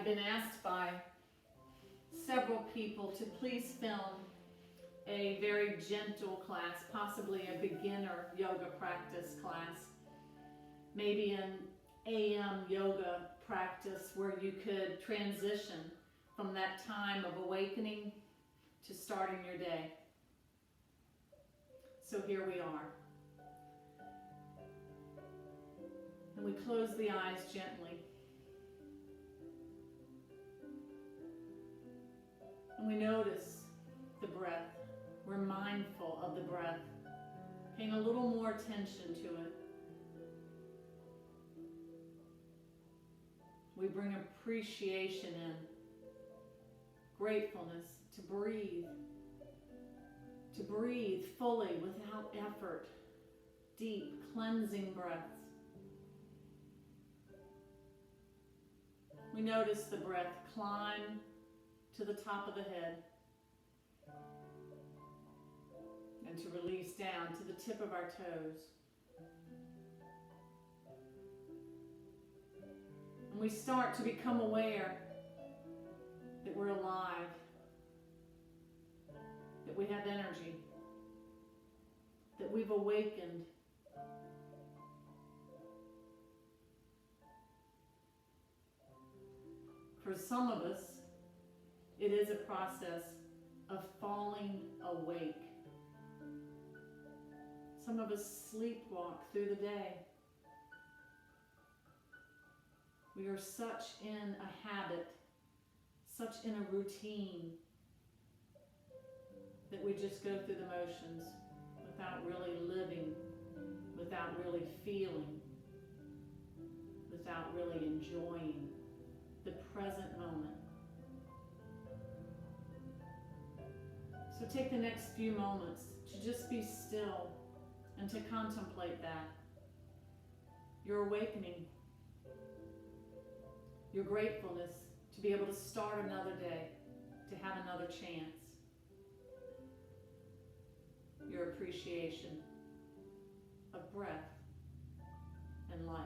been asked by several people to please film a very gentle class, possibly a beginner yoga practice class, maybe an AM yoga practice where you could transition from that time of awakening to starting your day. So here we are. And we close the eyes gently. And we notice the breath. We're mindful of the breath, paying a little more attention to it. We bring appreciation in, gratefulness to breathe fully without effort, deep cleansing breaths. We notice the breath climb to the top of the head and to release down to the tip of our toes. And we start to become aware that we're alive, that we have energy, that we've awakened. For some of us, it is a process of falling awake. Some of us sleepwalk through the day. We are such in a habit, such in a routine, that we just go through the motions without really living, without really feeling, without really enjoying the present moment. So take the next few moments to just be still and to contemplate that. Your awakening, your gratefulness to be able to start another day, to have another chance. Your appreciation of breath and life.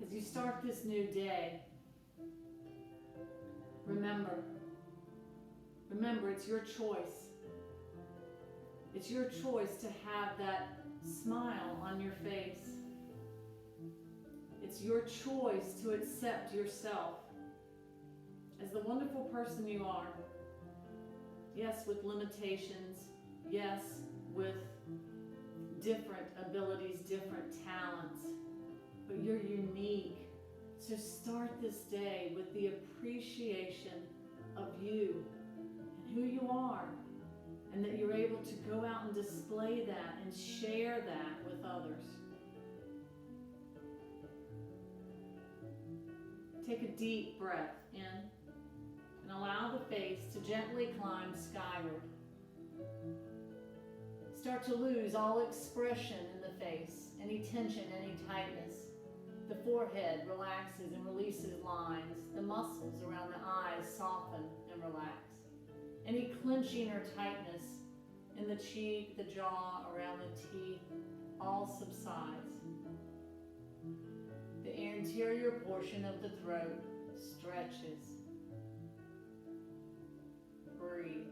As you start this new day, remember, it's your choice. It's your choice to have that smile on your face. It's your choice to accept yourself as the wonderful person you are. Yes, with limitations. Yes, with different abilities, different talents. But you're unique. So start this day with the appreciation of you and who you are, and that you're able to go out and display that and share that with others. Take a deep breath in and allow the face to gently climb skyward. Start to lose all expression in the face, any tension, any tightness. The forehead relaxes and releases lines. The muscles around the eyes soften and relax. Any clenching or tightness in the cheek, the jaw, around the teeth, all subsides. The anterior portion of the throat stretches. Breathe.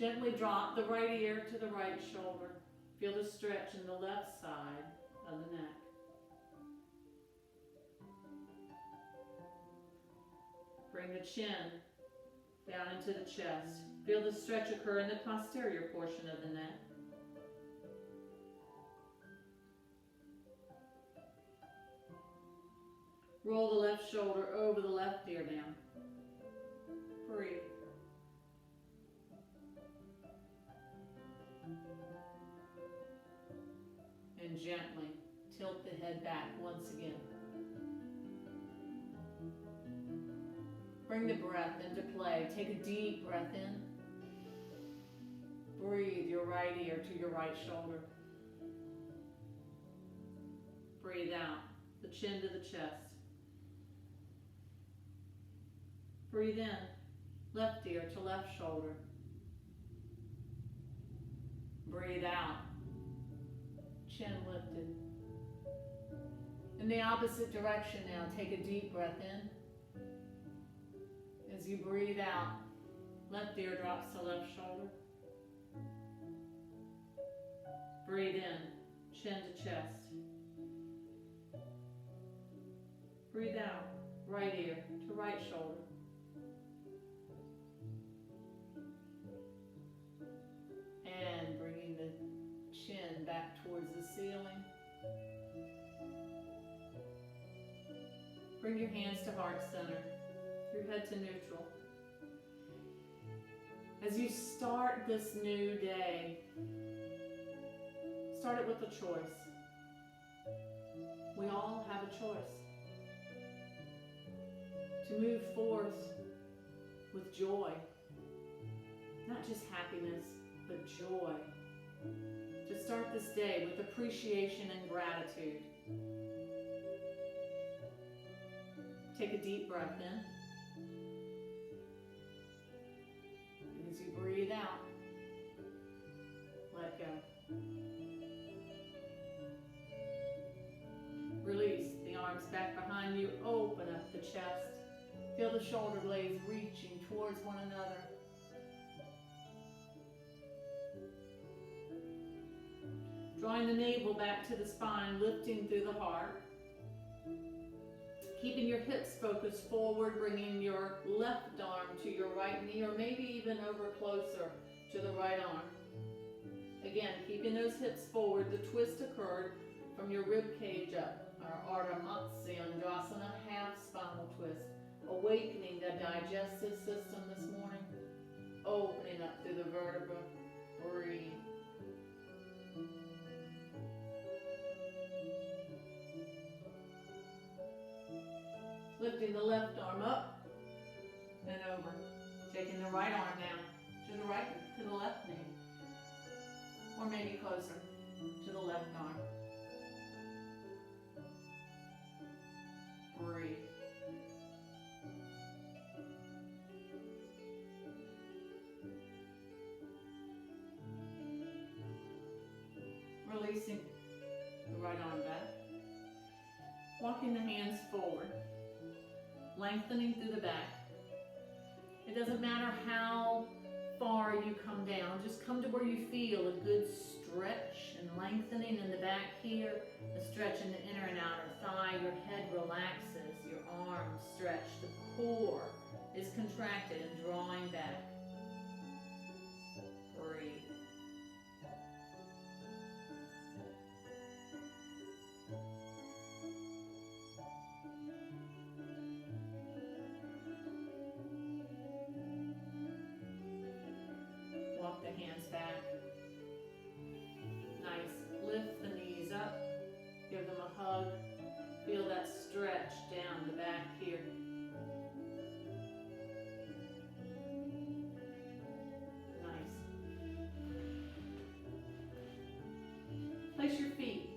Gently drop the right ear to the right shoulder. Feel the stretch in the left side of the neck. Bring the chin down into the chest. Feel the stretch occur in the posterior portion of the neck. Roll the left shoulder over the left ear down. Breathe. And gently tilt the head back once again. Bring the breath into play. Take a deep breath in. Breathe your right ear to your right shoulder. Breathe out, the chin to the chest. Breathe in, left ear to left shoulder. Breathe out, chin lifted. In the opposite direction now, take a deep breath in. As you breathe out, left ear drops to left shoulder. Breathe in, chin to chest. Breathe out, right ear to right shoulder. And bringing the chin back towards the ceiling. Bring your hands to heart center, your head to neutral. As you start this new day, start it with a choice. We all have a choice to move forth with joy, not just happiness, but joy. To start this day with appreciation and gratitude. Take a deep breath in. And as you breathe out, let go. Release the arms back behind you. Open up the chest. Feel the shoulder blades reaching towards one another. Drawing the navel back to the spine, lifting through the heart. Keeping your hips focused forward, bringing your left arm to your right knee, or maybe even over closer to the right arm. Again, keeping those hips forward, the twist occurred from your rib cage up, our Ardha Matsyendrasana, half spinal twist. Awakening the digestive system this morning, opening up through the vertebra. Breathe. Lifting the left arm up and over. Taking the right arm down to the right, to the left knee. Or maybe closer to the left arm. Breathe. Releasing the right arm back. Walking the hands forward. Lengthening through the back. It doesn't matter how far you come down, just come to where you feel a good stretch and lengthening in the back here, a stretch in the inner and outer thigh, your head relaxes, your arms stretch, the core is contracted and drawing back. Breathe. Walk the hands back. Nice. Lift the knees up. Give them a hug. Feel that stretch down the back here. Nice. Place your feet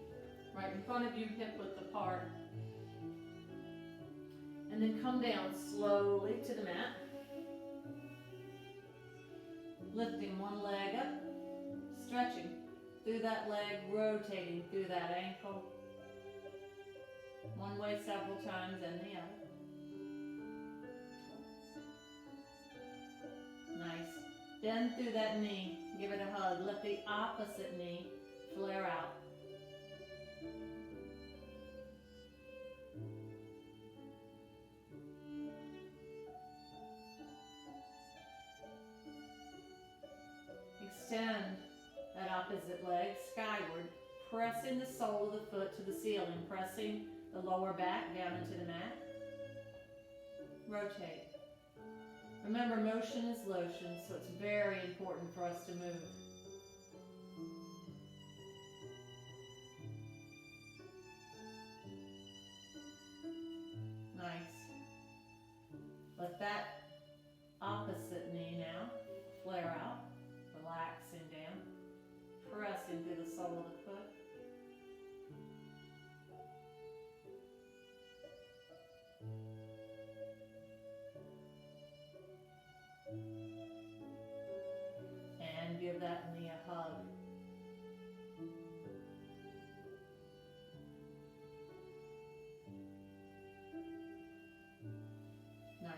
right in front of you, hip width apart. And then come down slowly to the mat. Lifting one leg up, stretching through that leg, rotating through that ankle. One way several times and the other. Nice. Bend through that knee. Give it a hug. Let the opposite knee flare out. Extend that opposite leg skyward, pressing the sole of the foot to the ceiling, pressing the lower back down into the mat. Rotate. Remember, motion is lotion, so it's very important for us to move. Nice. Let that opposite knee now flare out, relaxing down, pressing through the sole of the foot. And give that knee a hug. Nice.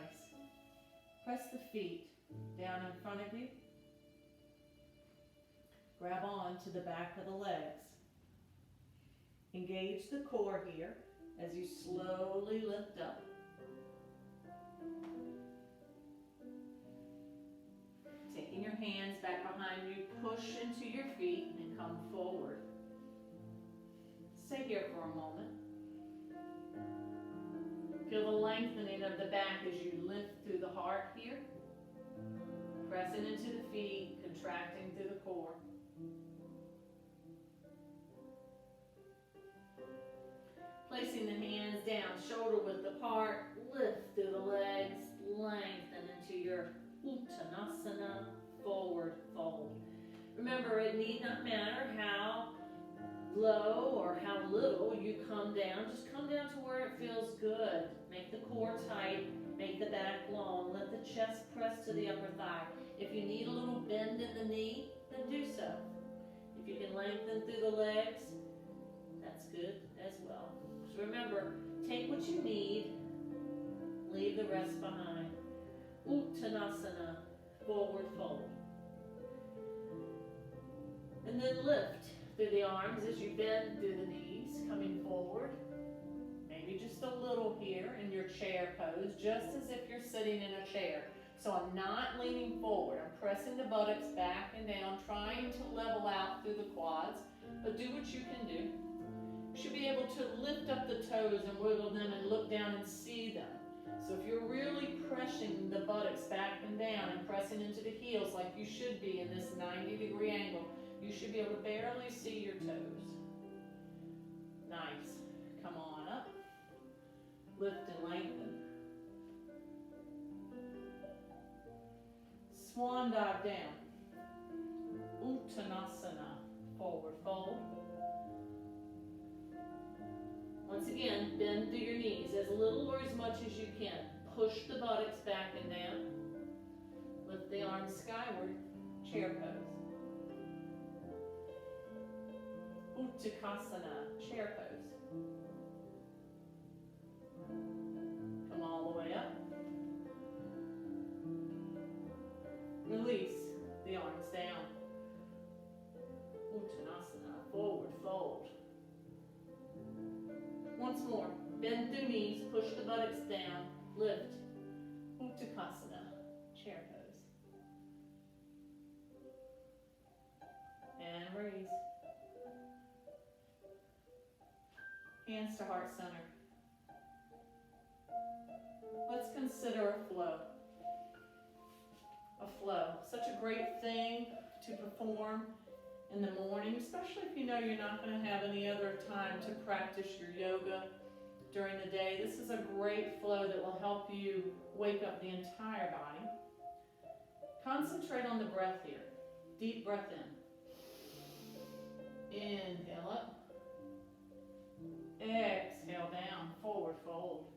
Press the feet down in front of you. Grab on to the back of the legs. Engage the core here as you slowly lift up. Taking your hands back behind you, push into your feet and come forward. Stay here for a moment. Feel the lengthening of the back as you lift through the heart here. Pressing into the feet, contracting through the core. Placing the hands down, shoulder width apart, lift through the legs, lengthen into your Uttanasana, forward fold. Remember, it need not matter how low or how little you come down. Just come down to where it feels good. Make the core tight, make the back long, let the chest press to the upper thigh. If you need a little bend in the knee, then do so. If you can lengthen through the legs, that's good as well. So remember, take what you need, leave the rest behind. Uttanasana, forward fold. And then lift through the arms as you bend through the knees, coming forward. Maybe just a little here in your chair pose, just as if you're sitting in a chair. So I'm not leaning forward. I'm pressing the buttocks back and down, trying to level out through the quads, but do what you can do. You should be able to lift up the toes and wiggle them and look down and see them. So if you're really pressing the buttocks back and down and pressing into the heels like you should be in this 90-degree angle, you should be able to barely see your toes. Nice. Come on up. Lift and lengthen. Swan dive down. Uttanasana, forward fold. Once again, bend through your knees as little or as much as you can. Push the buttocks back and down. Lift the arms skyward, chair pose. Uttakasana, chair pose. Come all the way up. Release the arms down. Uttanasana, forward fold. Once more, bend through knees, push the buttocks down, lift. Uttakasana, chair pose. And raise. Hands to heart center. Let's consider a flow. A flow, such a great thing to perform in the morning, especially if you know you're not going to have any other time to practice your yoga during the day. This is a great flow that will help you wake up the entire body. Concentrate on the breath here. Deep breath in. Inhale up. Exhale down, forward fold.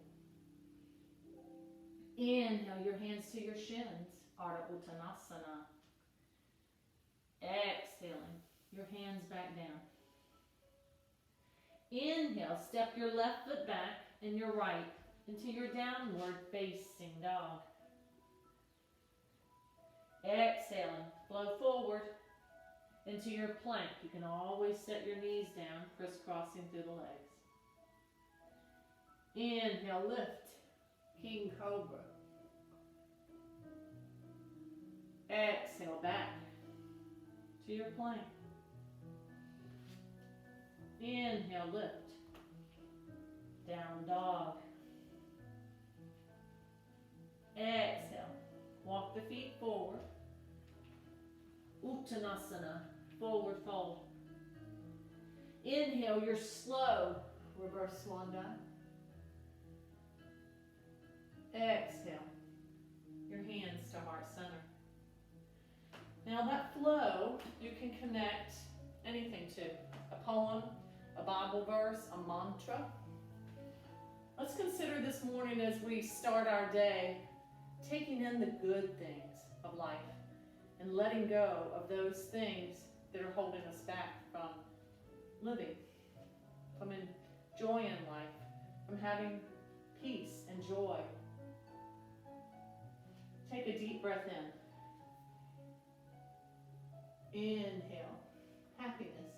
Inhale your hands to your shins, Ardha Uttanasana. Exhaling, your hands back down. Inhale, step your left foot back and your right into your downward facing dog. Exhaling, flow forward into your plank. You can always set your knees down, crisscrossing through the legs. Inhale, lift, King Cobra. Exhale, back to your plank. Inhale, lift, down dog. Exhale, walk the feet forward. Uttanasana, forward fold. Inhale, your slow reverse swan dive. Exhale, your hands to heart center. Now that flow, you can connect anything to. A poem, a Bible verse, a mantra. Let's consider this morning as we start our day, taking in the good things of life and letting go of those things that are holding us back from living, from enjoying life, from having peace and joy. Take a deep breath in. Inhale, happiness.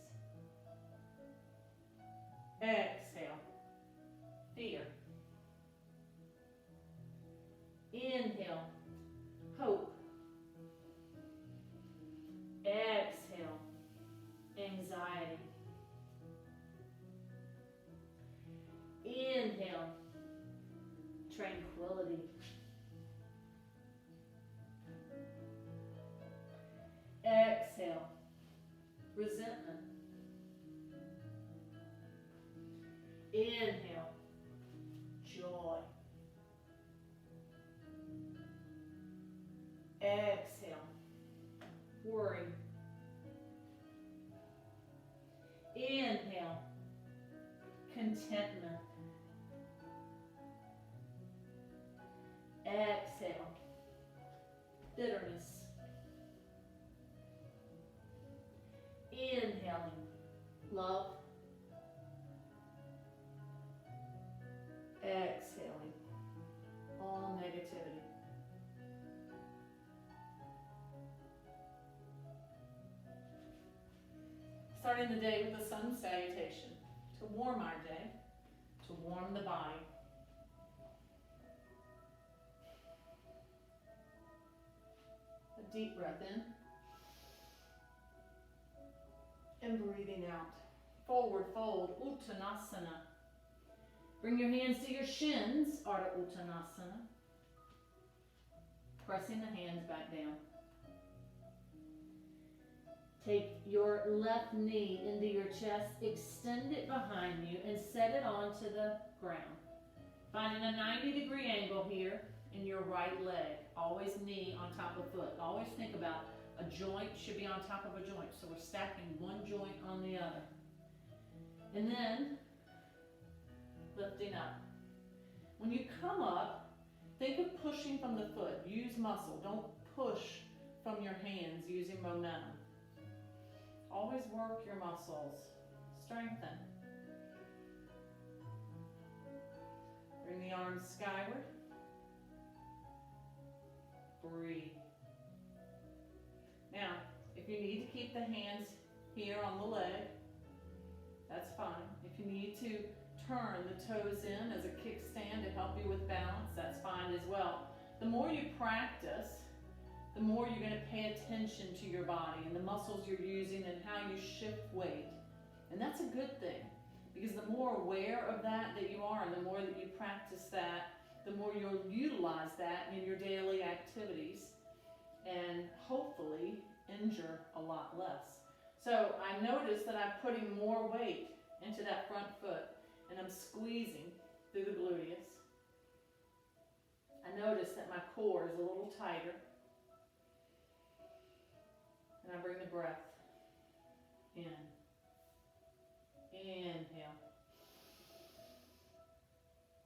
Exhale, fear. Inhale, hope. Exhale, anxiety. Inhale, tranquility. Exhale, resentment. Inhale, joy. Exhale, worry. Inhale, contentment. Exhale, bitterness. Inhaling, love. Exhaling, all negativity. Starting the day with the sun salutation to warm our day, to warm the body. A deep breath in. And breathing out. Forward fold, Uttanasana. Bring your hands to your shins, Ardha Uttanasana. Pressing the hands back down. Take your left knee into your chest, extend it behind you, and set it onto the ground. Finding a 90-degree angle here in your right leg. Always knee on top of foot. Always think about a joint should be on top of a joint. So we're stacking one joint on the other. And then lifting up. When you come up, think of pushing from the foot. Use muscle. Don't push from your hands using momentum. Always work your muscles. Strengthen. Bring the arms skyward. Breathe. Now, if you need to keep the hands here on the leg, that's fine. If you need to turn the toes in as a kickstand to help you with balance, that's fine as well. The more you practice, the more you're going to pay attention to your body and the muscles you're using and how you shift weight. And that's a good thing, because the more aware of that you are and the more that you practice that, the more you'll utilize that in your daily activities and hopefully injure a lot less. So I notice that I'm putting more weight into that front foot and I'm squeezing through the gluteus. I notice that my core is a little tighter. And I bring the breath in. Inhale.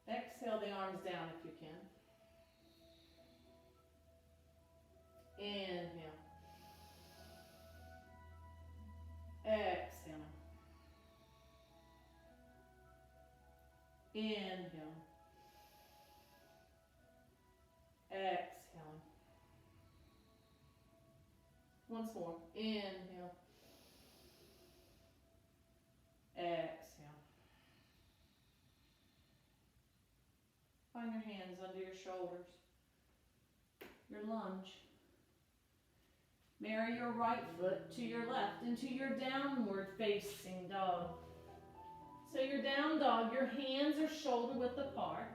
Exhale the arms down if you can. Inhale. Exhale. Inhale. Exhale. Once more. Inhale. Exhale. Find your hands under your shoulders. Your lunge. Marry your right foot to your left into your downward facing dog. So your down dog, your hands are shoulder width apart.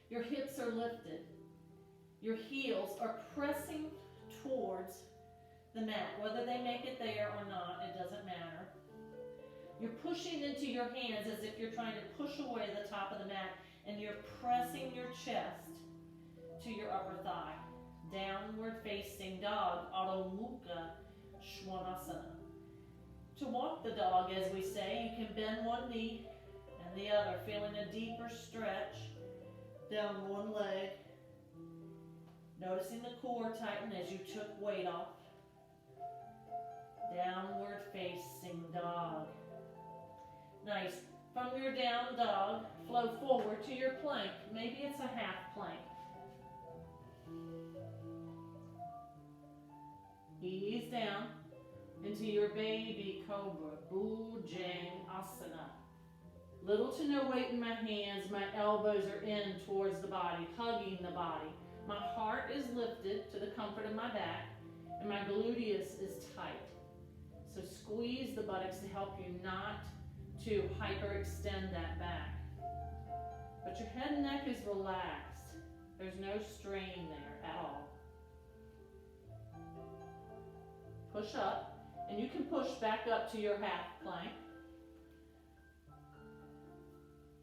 Your hips are lifted. Your heels are pressing towards the mat. Whether they make it there or not, it doesn't matter. You're pushing into your hands as if you're trying to push away the top of the mat, and you're pressing your chest to your upper thigh. Downward facing dog, Adho Mukha Svanasana. To walk the dog, as we say, you can bend one knee and the other, feeling a deeper stretch down one leg. Noticing the core tighten as you took weight off. Downward facing dog. Nice. From your down dog, flow forward to your plank. Maybe it's a half plank. Ease down into your baby cobra, Bhujang Asana. Little to no weight in my hands, my elbows are in towards the body, hugging the body. My heart is lifted to the comfort of my back, and my gluteus is tight. So squeeze the buttocks to help you not to hyperextend that back. But your head and neck is relaxed. There's no strain there at all. Push up, and you can push back up to your half plank.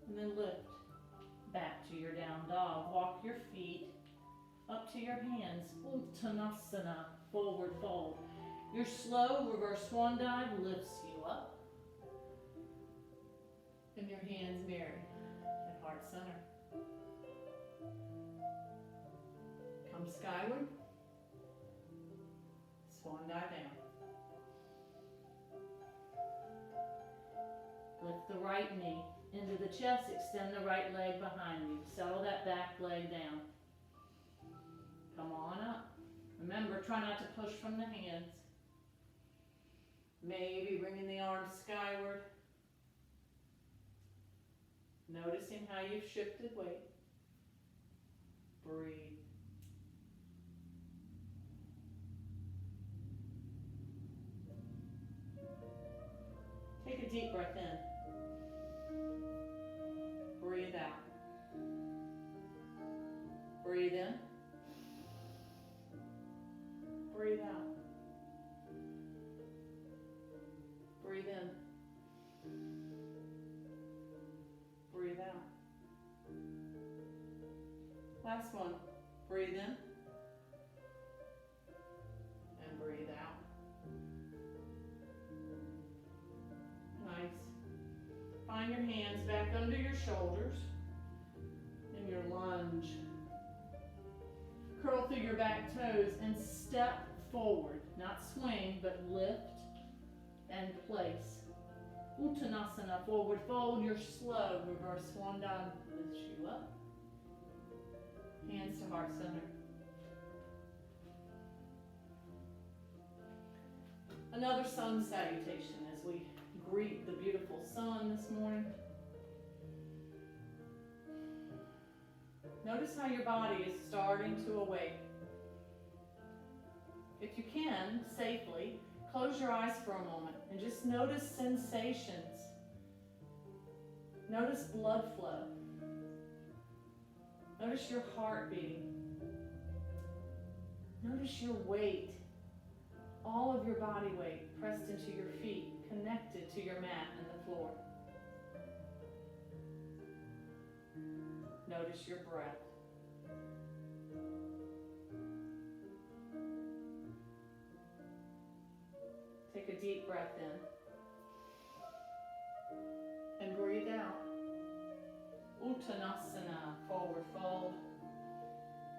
And then lift back to your down dog. Walk your feet up to your hands. Uttanasana, forward fold. Your slow reverse swan dive lifts you up. And your hands marry at heart center. Come skyward. Swan dive down. Lift the right knee into the chest. Extend the right leg behind you. Settle that back leg down. Come on up. Remember, try not to push from the hands. Maybe bringing the arms skyward. Noticing how you've shifted weight. Breathe. Take a deep breath in. Breathe out. Breathe in. Breathe out. Breathe in. Breathe out. Last one. Breathe in. And breathe out. Nice. Find your hands back under your shoulders in your lunge. Curl through your back toes and step forward. Not swing, but lift and place. Uttanasana, forward fold. Your slow reverse swan dive lifts you up. Hands to heart center. Another sun salutation as we greet the beautiful sun this morning. Notice how your body is starting to awake. If you can, safely, close your eyes for a moment and just notice sensations. Notice blood flow. Notice your heart beating. Notice your weight. All of your body weight pressed into your feet, connected to your mat and the floor. Notice your breath. Take a deep breath in. And breathe out. Uttanasana, forward fold.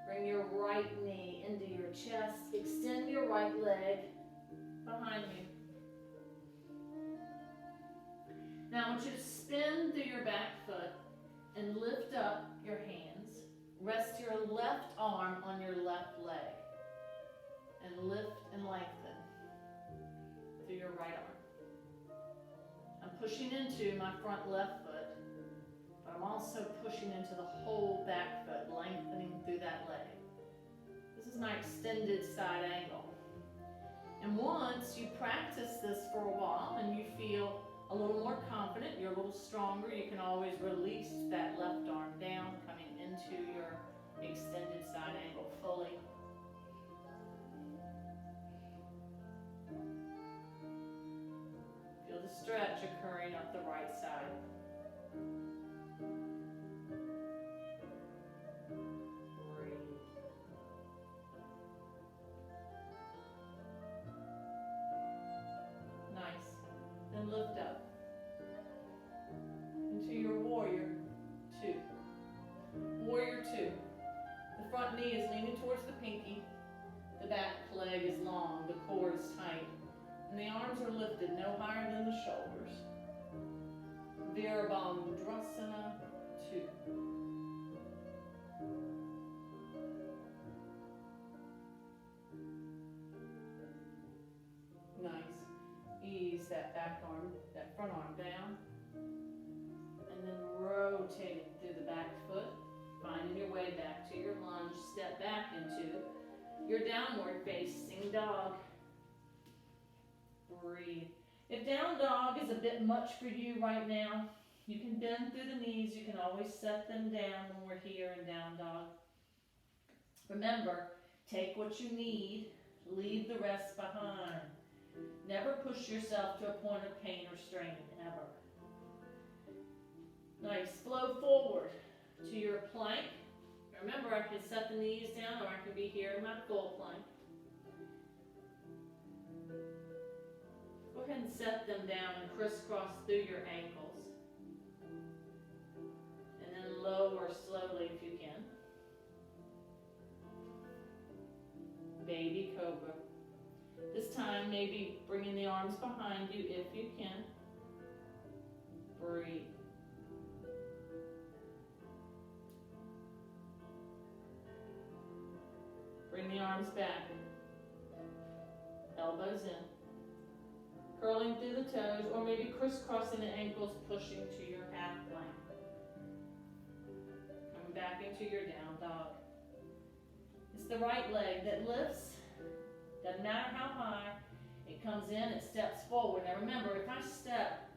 Bring your right knee into your chest. Extend your right leg behind you. Now I want you to spin through your back foot and lift up your hands. Rest your left arm on your left leg. and lift and lengthen through your right arm. I'm pushing into my front left foot, but I'm also pushing into the whole back foot, lengthening through that leg. This is my extended side angle. And once you practice this for a while and you feel a little more confident, you're a little stronger, you can always release that left arm down, coming into your extended side angle fully. Feel the stretch occurring up the right side. Breathe. Nice. Then lift up into your warrior two. Warrior two. The front knee is leaning towards the pinky. The back leg is long. The core is tight. And the arms are lifted no higher than the shoulders. Virabhadrasana 2. Nice. Ease that back arm, that front arm down. And then rotating through the back foot. Finding your way back to your lunge. Step back into your downward facing dog. Breathe. If down dog is a bit much for you right now, you can bend through the knees. You can always set them down when we're here in down dog. Remember, take what you need, leave the rest behind. Never push yourself to a point of pain or strain, ever. Nice. Flow forward to your plank. Remember, I can set the knees down or I can be here in my full plank. Go ahead and set them down and crisscross through your ankles. And then lower slowly if you can. Baby cobra. This time, maybe bringing the arms behind you if you can. Breathe. Bring the arms back. Elbows in. Curling through the toes, or maybe crisscrossing the ankles, pushing to your half plank. Coming back into your down dog. It's the right leg that lifts. Doesn't matter how high. It comes in, it steps forward. Now remember, if I step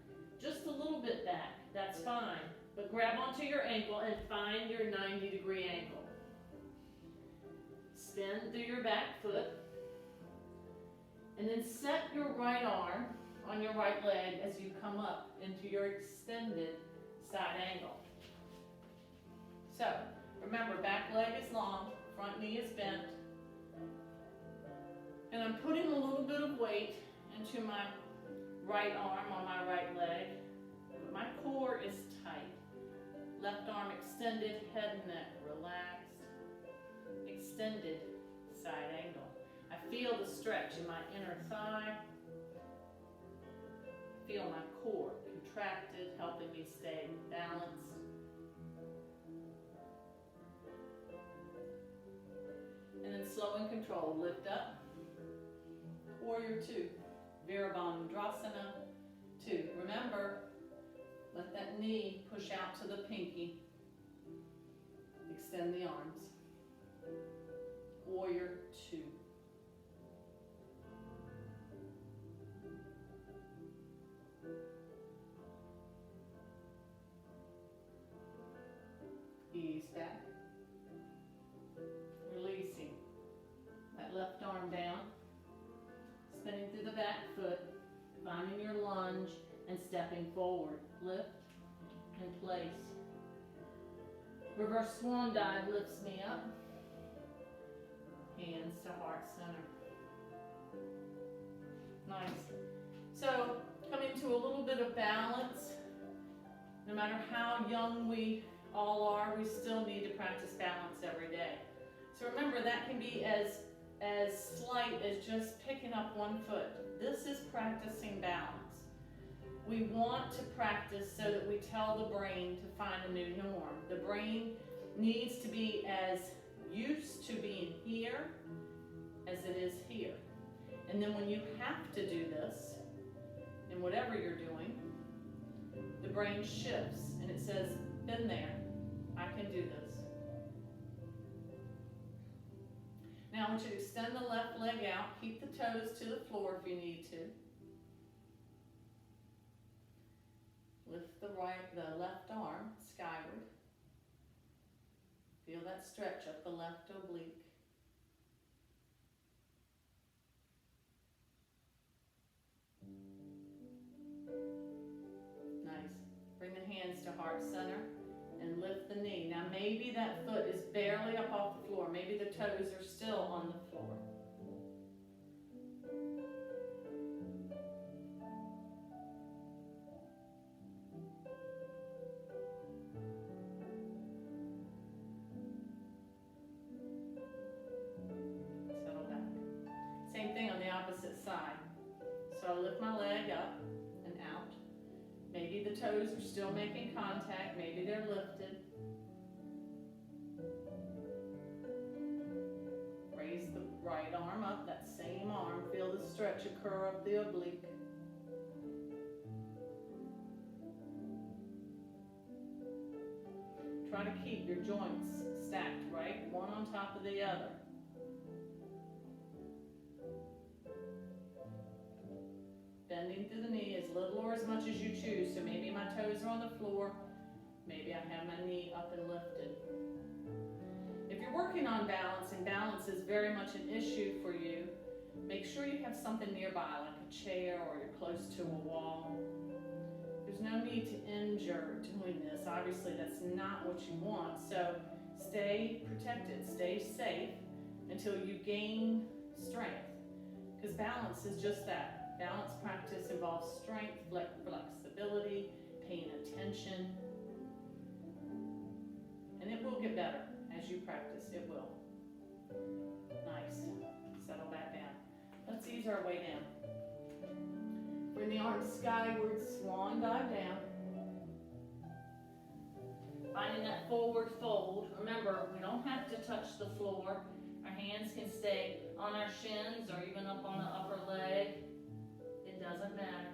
just a little bit back, that's fine. But grab onto your ankle and find your 90-degree angle. Spin through your back foot. And then set your right arm on your right leg as you come up into your extended side angle. So, remember, back leg is long, front knee is bent. And I'm putting a little bit of weight into my right arm on my right leg. But my core is tight. Left arm extended, head and neck relaxed. Extended side angle. I feel the stretch in my inner thigh. Feel my core contracted, helping me stay balanced. And then slow and controlled, lift up. Warrior 2, Virabhadrasana 2. Remember, let that knee push out to the pinky. Extend the arms. Warrior 2. Ease back. Releasing that left arm down. Spinning through the back foot. Finding your lunge and stepping forward. Lift and place. Reverse swan dive lifts me up. Hands to heart center. Nice. So, coming to a little bit of balance. No matter how young we all are, we still need to practice balance every day. So remember, that can be as slight as just picking up one foot. This is practicing balance. We want to practice so that we tell the brain to find a new norm. The brain needs to be as used to being here as it is here. And then when you have to do this, in whatever you're doing, the brain shifts and it says, been there, I can do this. Now I want you to extend the left leg out, keep the toes to the floor if you need to. Lift the left arm skyward. Feel that stretch up the left oblique. Nice. Bring the hands to heart center and lift the knee. Now maybe that foot is barely up off the floor. Maybe the toes are still on the floor. Settle back. Same thing on the opposite side. So I lift my leg up and out. Maybe the toes are still making contact. Maybe they're lifted. Raise the right arm up, that same arm. Feel the stretch occur up the oblique. Try to keep your joints stacked, right? One on top of the other. Bending through the knee as little or as much as you choose. So maybe my toes are on the floor. Maybe I have my knee up and lifted. If you're working on balance, and balance is very much an issue for you, make sure you have something nearby, like a chair or you're close to a wall. There's no need to injure doing this. Obviously, that's not what you want. So stay protected, stay safe until you gain strength. Because balance is just that. Balance practice involves strength, flexibility, paying attention. And it will get better as you practice. It will. Nice. Settle back down. Let's ease our way down. Bring the arms skyward, swan dive down. Finding that forward fold. Remember, we don't have to touch the floor. Our hands can stay on our shins or even up on the upper leg. It doesn't matter.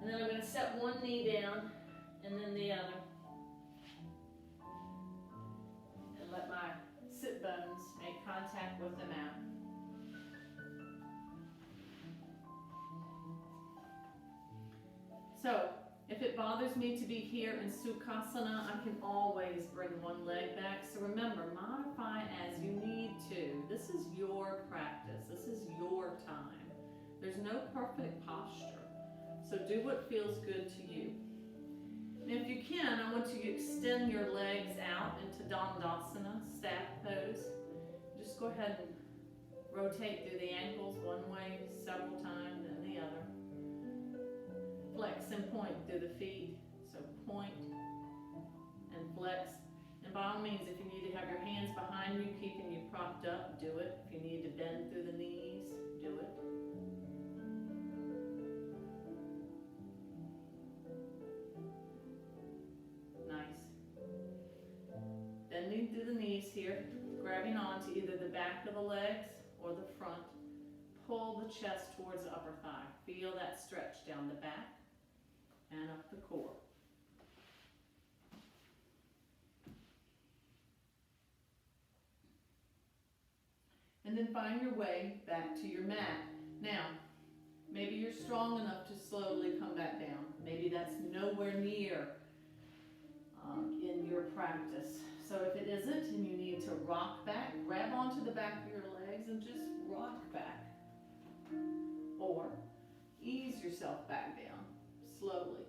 And then I'm going to set one knee down and then the other. And let my sit bones make contact with the mat. So, if it bothers me to be here in Sukhasana, I can always bring one leg back. So remember, modify as you need to. This is your practice. This is your time. There's no perfect posture. So do what feels good to you. And if you can, I want you to extend your legs out into Dandasana, staff pose. Just go ahead and rotate through the ankles one way several times, then the other. Flex and point through the feet. So point and flex. And by all means, if you need to have your hands behind you, keeping you propped up, do it. If you need to bend through the knees, do it. Nice. Bending through the knees here, grabbing onto either the back of the legs or the front. Pull the chest towards the upper thigh. Feel that stretch down the back and up the core. And then find your way back to your mat. Now, maybe you're strong enough to slowly come back down. Maybe that's nowhere near in your practice. So if it isn't and you need to rock back, grab onto the back of your legs and just rock back. Or ease yourself back down slowly.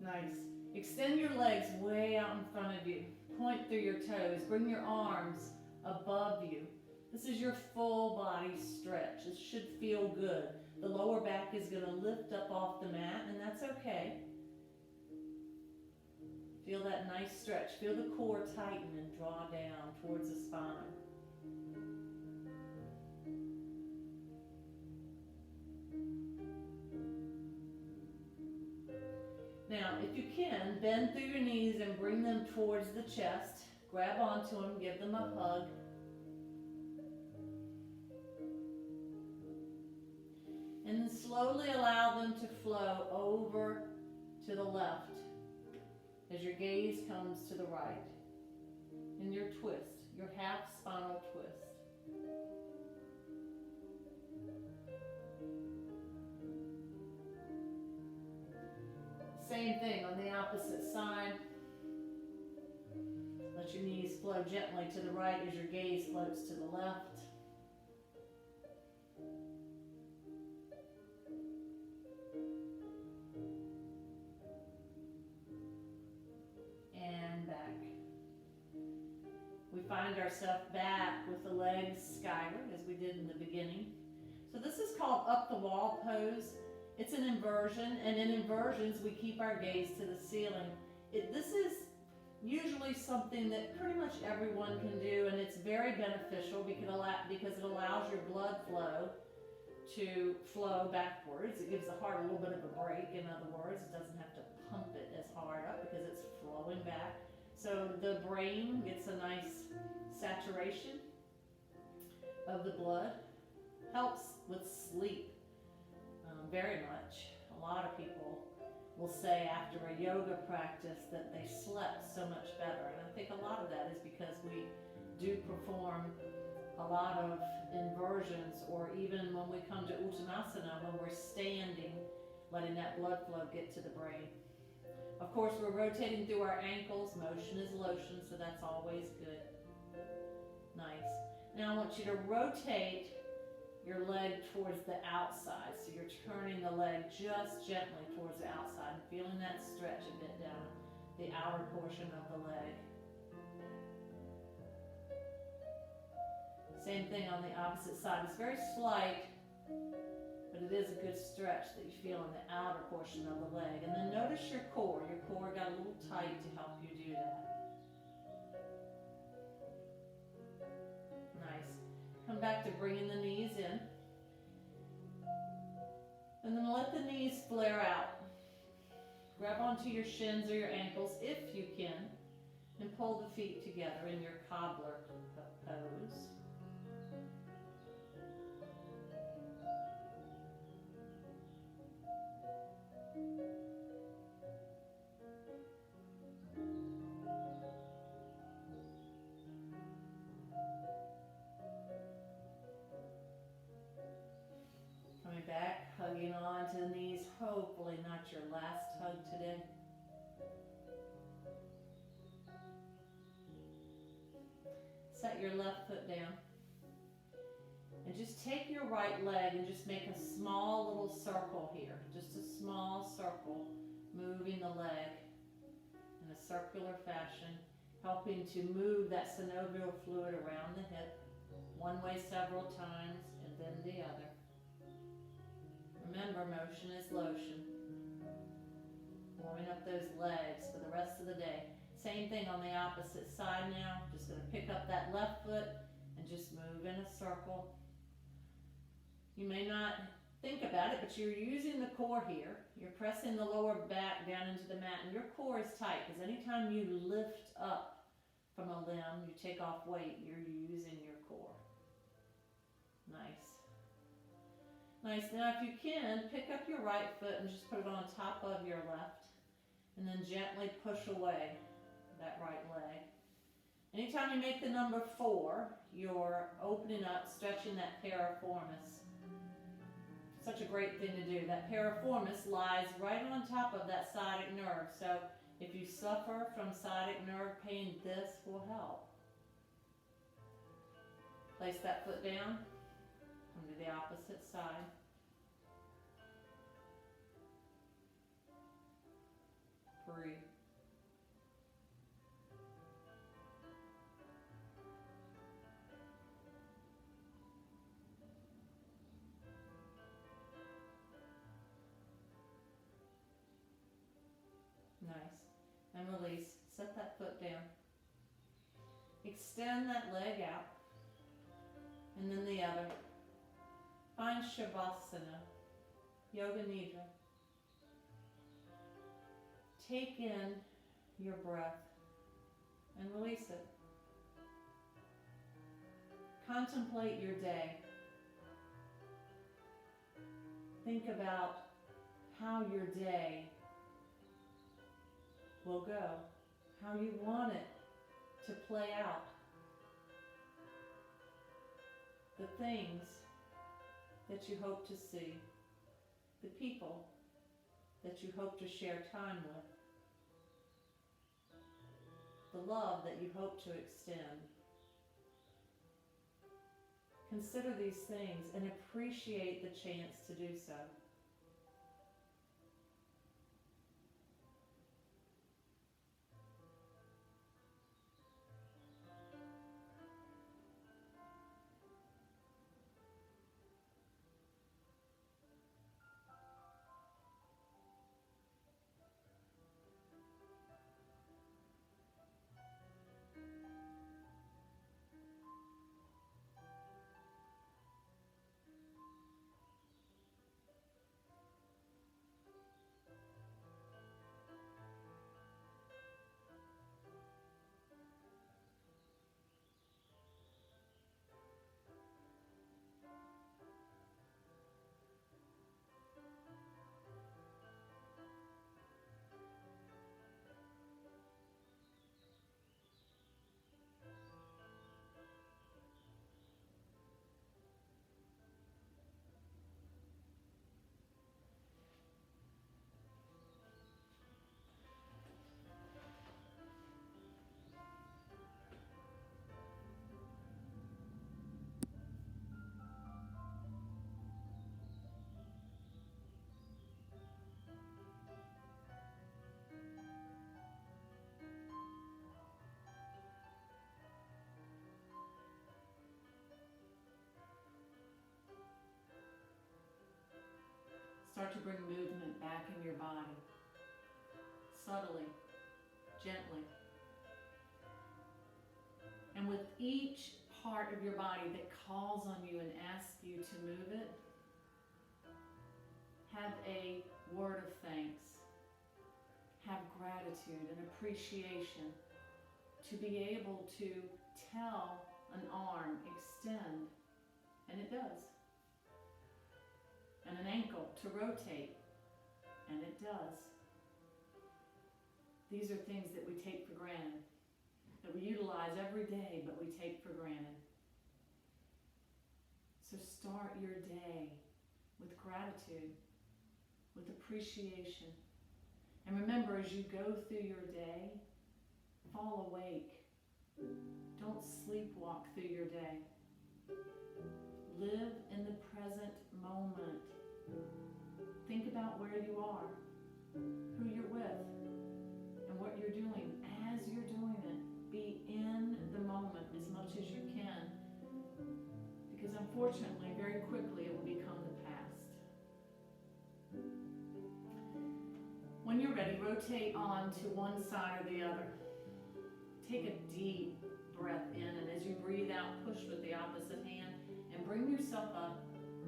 Nice. Extend your legs way out in front of you. Point through your toes. Bring your arms above you. This is your full body stretch. It should feel good. The lower back is going to lift up off the mat, and that's okay. Feel that nice stretch. Feel the core tighten and draw down towards the spine. if you can, bend through your knees and bring them towards the chest. Grab onto them, give them a hug. And then slowly allow them to flow over to the left as your gaze comes to the right. And your twist, your half spinal twist. Same thing on the opposite side. Let your knees flow gently to the right as your gaze floats to the left. And back. We find ourselves back with the legs skyward as we did in the beginning. So this is called up the wall pose. It's an inversion, and in inversions we keep our gaze to the ceiling. This is usually something that pretty much everyone can do, and it's very beneficial because it allows your blood flow to flow backwards. It gives the heart a little bit of a break. In other words, it doesn't have to pump it as hard up because it's flowing back. So the brain gets a nice saturation of the blood. Helps with sleep very much. A lot of people will say after a yoga practice that they slept so much better. And I think a lot of that is because we do perform a lot of inversions, or even when we come to Uttanasana, when we're standing, letting that blood flow get to the brain. Of course, we're rotating through our ankles. Motion is lotion, so that's always good. Nice. Now I want you to rotate your leg towards the outside. So you're turning the leg just gently towards the outside and feeling that stretch a bit down the outer portion of the leg. Same thing on the opposite side. It's very slight, but it is a good stretch that you feel in the outer portion of the leg. And then notice your core. Your core got a little tight to help you do that. Nice. Come back to bringing the knees in. And then let the knees flare out. Grab onto your shins or your ankles if you can, and pull the feet together in your cobbler pose. Coming back, hugging on to the knees, hopefully not your last hug today. Set your left foot down. And just take your right leg and just make a small little circle here. Just a small circle, moving the leg in a circular fashion, helping to move that synovial fluid around the hip, one way several times and then the other. Remember, motion is lotion. Warming up those legs for the rest of the day. Same thing on the opposite side now. Just going to pick up that left foot and just move in a circle. You may not think about it, but you're using the core here. You're pressing the lower back down into the mat, and your core is tight because anytime you lift up from a limb, you take off weight, you're using your core. Nice. Nice. Now if you can, pick up your right foot and just put it on top of your left, and then gently push away that right leg. Anytime you make the number 4, you're opening up, stretching that piriformis. Such a great thing to do. That piriformis lies right on top of that sciatic nerve. So if you suffer from sciatic nerve pain, this will help. Place that foot down. Come to the opposite side. Breathe. Nice. And release. Set that foot down. Extend that leg out. And then the other. Find Shavasana, Yoga Nidra. take in your breath and release it. Contemplate your day. Think about how your day will go, how you want it to play out. The things that you hope to see, the people that you hope to share time with, the love that you hope to extend. Consider these things and appreciate the chance to do so. Start to bring movement back in your body, subtly, gently. And with each part of your body that calls on you and asks you to move it, have a word of thanks. Have gratitude and appreciation to be able to tell an arm, extend, and it does. And an ankle to rotate, and it does. These are things that we take for granted, that we utilize every day, but we take for granted. So start your day with gratitude, with appreciation. And remember, as you go through your day, fall awake. Don't sleepwalk through your day. Live in the present moment. Think about where you are, who you're with, and what you're doing. As you're doing it, be in the moment as much as you can, because unfortunately, very quickly, it will become the past. When you're ready, rotate on to one side or the other. Take a deep breath in, and as you breathe out, push with the opposite hand, and bring yourself up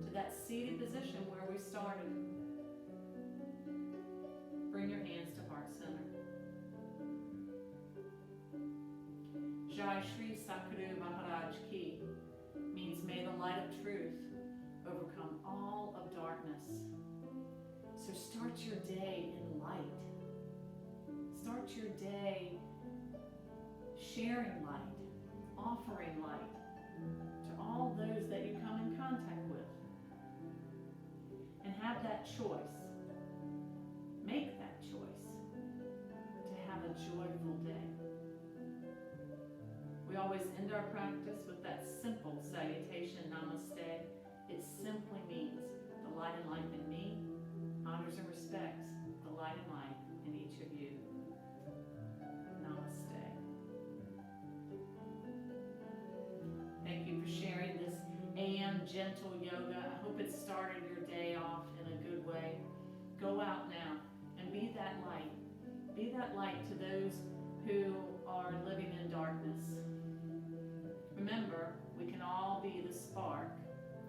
to that seated position where we started. Bring your hands to heart center. Jai Shri Sakuru Maharaj Ki means may the light of truth overcome all of darkness. So start your day in light. Start your day sharing light, offering light to all those that you come in contact with. And have that choice. Make that choice to have a joyful day. We always end our practice with that simple salutation, namaste. It simply means the light and life in me honors and respects the light and light in each of you. Namaste. Thank you for sharing this AM gentle yoga. I hope it started your day off in a good way. Go out now and be that light. Be that light to those who are living in darkness. Remember, we can all be the spark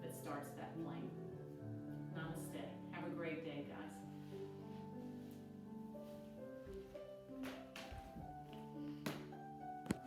that starts that flame.